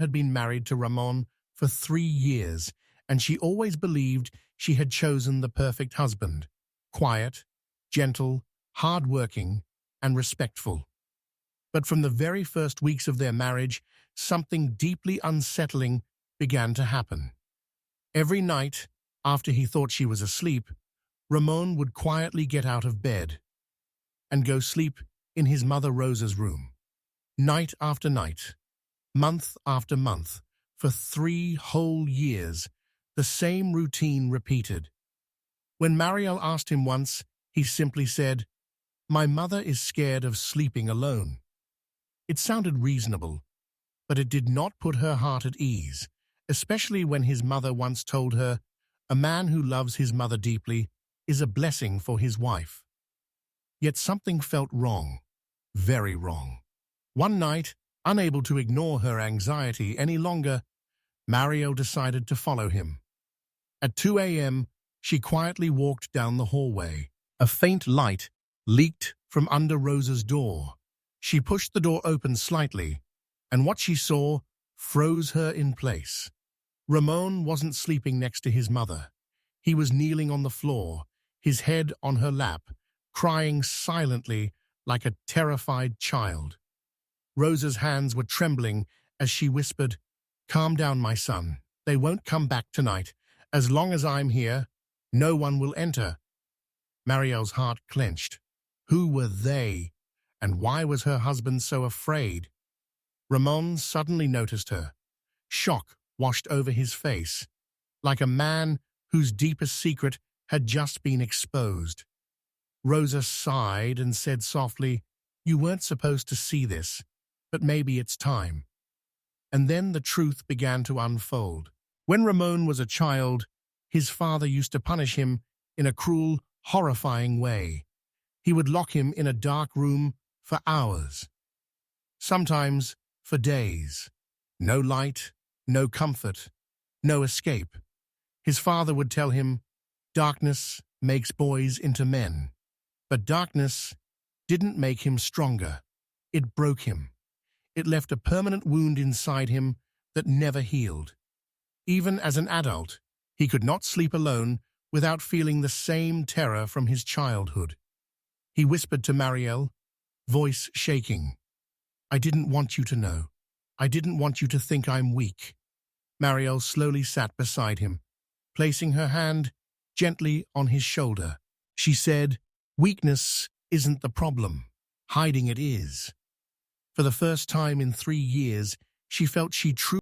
had been married to Ramon for 3 years, and she always believed she had chosen the perfect husband: quiet, gentle, hard-working, and respectful. But from the very first weeks of their marriage, something deeply unsettling began to happen. Every night, after he thought she was asleep, Ramon would quietly get out of bed and go sleep in his mother Rosa's room. Night after night, month after month, for 3 whole years, the same routine repeated. When Mariel asked him once, he simply said, "My mother is scared of sleeping alone." It sounded reasonable, but it did not put her heart at ease, especially when his mother once told her, "A man who loves his mother deeply is a blessing for his wife." Yet something felt wrong, very wrong. One night, unable to ignore her anxiety any longer, Mariel decided to follow him. At 2 a.m., she quietly walked down the hallway. A faint light leaked from under Rosa's door. She pushed the door open slightly, and what she saw froze her in place. Ramon wasn't sleeping next to his mother. He was kneeling on the floor, his head on her lap, crying silently like a terrified child. Rosa's hands were trembling as she whispered, "Calm down, my son. They won't come back tonight. As long as I'm here, no one will enter." Mariel's heart clenched. Who were they, and why was her husband so afraid? Ramon suddenly noticed her. Shock washed over his face, like a man whose deepest secret had just been exposed. Rosa sighed and said softly, "You weren't supposed to see this, but maybe it's time." And then the truth began to unfold. When Ramon was a child, his father used to punish him in a cruel, horrifying way. He would lock him in a dark room for hours, sometimes for days. No light, no comfort, no escape. His father would tell him, "Darkness makes boys into men." But darkness didn't make him stronger. It broke him. It left a permanent wound inside him that never healed. Even as an adult, he could not sleep alone without feeling the same terror from his childhood. He whispered to Mariel, voice shaking, "I didn't want you to know. I didn't want you to think I'm weak." Mariel slowly sat beside him, placing her hand gently on his shoulder. She said, "Weakness isn't the problem. Hiding it is." For the first time in 3 years, she felt she truly